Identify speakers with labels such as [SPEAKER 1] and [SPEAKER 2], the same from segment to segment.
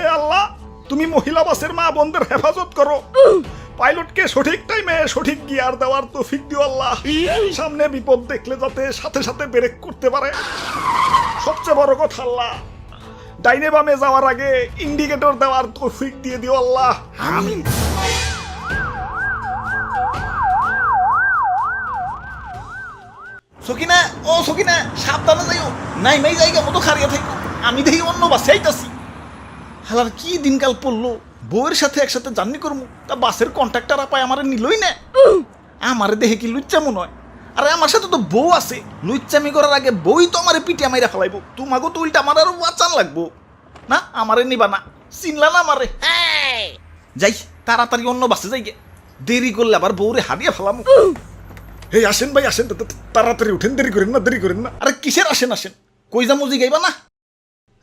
[SPEAKER 1] হে আল্লাহ, তুমি মহিলা বাসের মা বোনদের হেফাজত করো। পাইলটকে সঠিক টাইমে সঠিক গিয়ার দেওয়ার তৌফিক দিও আল্লাহ। সামনে বিপদ দেখলে যাতে সাথে সাথে ব্রেক করতে পারে। সবচেয়ে বড় কথা আল্লাহ, ডাইনে বামে যাওয়ার আগে ইন্ডিকেটর দেওয়ার তৌফিক দিয়ে দিও আল্লাহ। আমিন।
[SPEAKER 2] সকিনা, ও সকিনা, সাবধানে যাইও। নাই নাই জায়গা মতো খারিয়া থাকো। আমি দেখি অন্য বাসে আইতাছি। হালার কি দিনকাল পড়লো, বউয়ের সাথে একসাথে জার্নি করবো, তা বাসের কন্ট্রাক্টর আপায় আমারে নিলই না। আমারে দেখে কি লুচ্চা মনে হয়? আরে আমার সাথে তো বউ আছে, লুচ্চামি করার আগে বউই তো আমারে পিটিয়া মাইরা ফেলাইবো। তোমাকে তো উল্টা আমার আরো বাঁচান লাগবো না। আমারে নিবা না, চিনলা না আমারে। যাই তাড়াতাড়ি অন্য বাসে যাই গে, দেরি করলে আবার বউরে হারিয়ে ফেলাম।
[SPEAKER 1] হে আসেন ভাই আসেন, তাড়াতাড়ি উঠেন, দেরি করেন না, দেরি করেন না।
[SPEAKER 2] আরে কিসের আসেন আসেন, কই যা মুজি গাইবা না?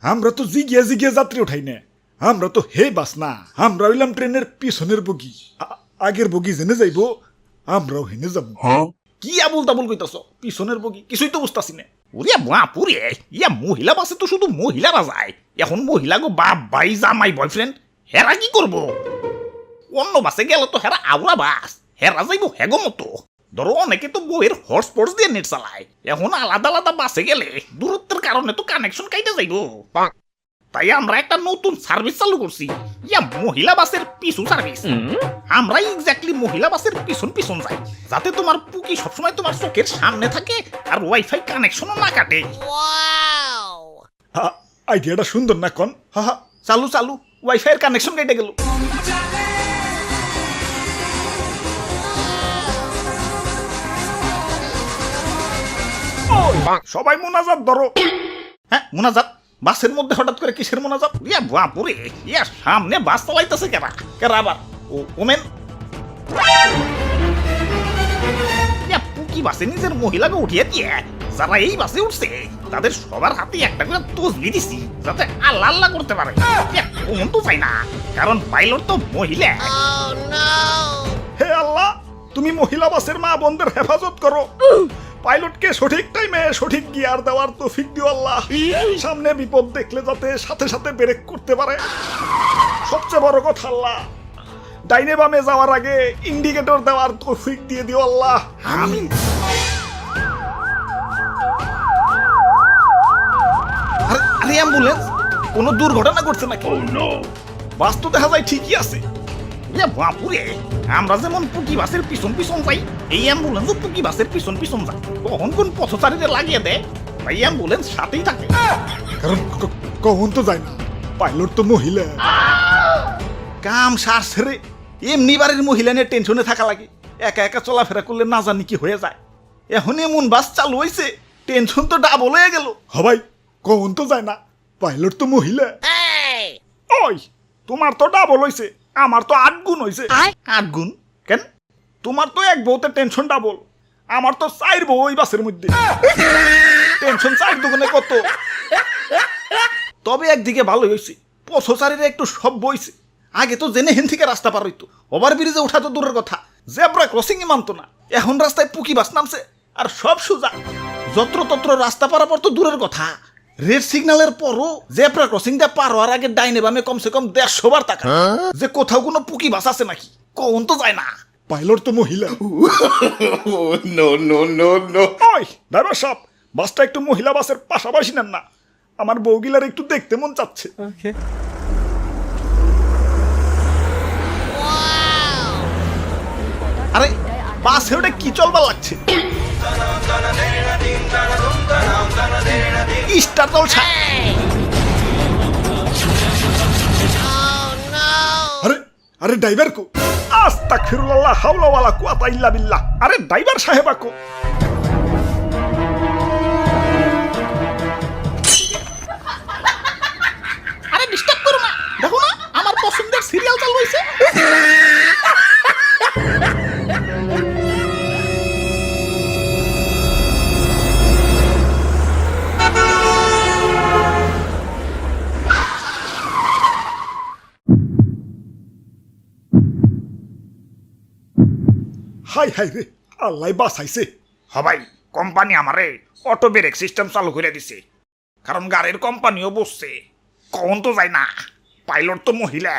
[SPEAKER 1] আমরা তো জিগিয়া জিগিয়া যাত্রী উঠাই না, আমরা তো হে বাস না, আমরা হইলাম ট্রেনের পিছনের বগি। আগের বগি জেনে যাইবো, আমরাও হেনে যাবো।
[SPEAKER 2] কি আবুল তাবুল কইতাছ? পিছনের বগি কিছুই তো বুঝতাছি না। ওরে বাপুরে, ইয়া মহিলা বাসে তো শুধু মহিলারা যায়। এখন মহিলা গো বাপ ভাই জামাই বয়ফ্রেন্ড, হেরা কি করবো? অন্য বাসে গেল তো হেরা আউরা বাস, হেরা যাইব হেগো মতো। ধরো অনেকে তো বইয়ের হটস্পট দিয়ে নেট চালায়। এখন আলাদা আলাদা বাসে গেলে দূরত্বের কারণে তো কানেকশন কাইতে যাইব। তাই আমরা একটা নতুন সার্ভিস চালু করছি, ইয়া মহিলা বাসের পিছু সার্ভিস। আমরা এক্স্যাক্টলি মহিলা বাসের পিছন পিছন যাই, যাতে তোমার পুকি সবসময় তোমার চোখের সামনে থাকে আর ওয়াইফাই কানেকশনও না কাটে।
[SPEAKER 1] আইডিয়াটা সুন্দর না কন?
[SPEAKER 2] হা হা, চালু চালু, ওয়াইফাই এর কানেকশন কেটে গেল।
[SPEAKER 1] সবাই মোনাজাত ধরো।
[SPEAKER 2] হ্যাঁ মোনাজাত? বাসের মধ্যে হঠাৎ করে কিসের মোনাজাত? ইয়া বাপুরে, ইয়া সামনে বাস চালাইতেছে কেরা কেরা আবার? ও ওমেন, ইয়া পুকি বাসে নিজের মহিলাকে উঠিয়ে দিয়ে যারা এই বাসে উঠছে তাদের সবার হাতে একটা করে তসবি দিছি, যাতে আল্লাহ আল্লাহ করতে পারে। ইয়া ওমন তো চাই না, কারণ পাইলট তো মহিলা।
[SPEAKER 1] হে আল্লাহ, তুমি মহিলা বাসের মা বোনদের হেফাজত করো। পাইলটকে সঠিক টাইমে সঠিক গিয়ার দেওয়ার তৌফিক দিও আল্লাহ। সামনে বিপদ দেখলে যাতে সাথে সাথে ব্রেক করতে পারে। সবচেয়ে বড় কথা আল্লাহ, ডাইনে বামে যাওয়ার আগে ইন্ডিকেটর দেওয়ার তৌফিক দিয়ে দিও আল্লাহ। আমিন।
[SPEAKER 2] আরে অ্যাম্বুলেন্স, কোনো দুর্ঘটনা ঘটছে নাকি? বাস তো দেখা যায় ঠিকই আছে। ইয়া বাপুরে, আমরা যেমন পুকি বাসের পিছন পিছন যাই, এই অ্যাম্বুলেন্সও পুকি বাসের পিছন পিছন যায়। কখন কোন পথচারীদের লাগিয়ে দেয়, ভাই অ্যাম্বুলেন্স সাথেই থাকে।
[SPEAKER 1] কারণ কখন তো যায় না, পাইলট তো মহিলা।
[SPEAKER 2] কাম সার ছেড়ে এমনি বাড়ির মহিলা নিয়ে টেনশনে থাকা লাগে। একা একা চলাফেরা করলে না জানি কি হয়ে যায়। এখন এমন বাস চালু হয়েছে, টেনশন তো ডাবল হয়ে গেল।
[SPEAKER 1] হবাই কখন তো যায় না, পাইলট তো মহিলা। ওই তোমার তো ডাবল হইছে, আমার তো 8 গুণ হইছে।
[SPEAKER 2] 8 গুণ কেন?
[SPEAKER 1] তোমার তো এক বউতে টেনশন ডাবল, আমার তো 4 বউ ওই বাসের মধ্যে।
[SPEAKER 2] টেনশন 4 দুগুণে কত? তবে একদিকে ভালো হয়েছে, পথচারীরা একটু সব বইছে। আগে তো জেনে হেন থেকে রাস্তা পার হইতো, ওভার ব্রিজে ওঠা তো দূরের কথা, জেব্রা ক্রসিং এ মানতো না। এখন রাস্তায় পুকি বাস নামছে আর সব সোজা, যত্রতত্র রাস্তা পারাপার তো দূরের কথা। রেড সিগন্যালের পরও জেব্রা ক্রসিংটা পার হওয়ার আগে ডাইনে বামে কমসে কম 150 বার তাকা, যে কোথাও কোনো পুকি বাস আছে নাকি। কোন তো যায় না,
[SPEAKER 1] পাইলট তো মহিলা। ওই ড্রাইভার সাহেব, বাসটা একটু মহিলা বাসের পাশাপাশি নেন না, আমার বউগিলার একটু দেখতে মন চাচ্ছে।
[SPEAKER 2] আরে বাসে ওটা কি চলবার লাগছে? স্টার জলসা।
[SPEAKER 1] আরে আরে ড্রাইভার কো? আস্তাগফিরুল্লাহ, হাওলা ওয়ালা কুওয়াতা ইল্লা বিল্লাহ। আরে ড্রাইভার সাহেব কো?
[SPEAKER 2] আরে ডিস্টার্ব করো না, দেখো না আমার পছন্দের সিরিয়াল চালু হইছে।
[SPEAKER 1] হাই হাই রে, আল্লাহ বাঁচাইছে।
[SPEAKER 2] হবাই কোম্পানি আমারে অটো ব্রেক সিস্টেম চালু করে দিছে, কারণ গাড়ির কোম্পানিও বসছে। কখন তো যায় না, পাইলট তো মহিলা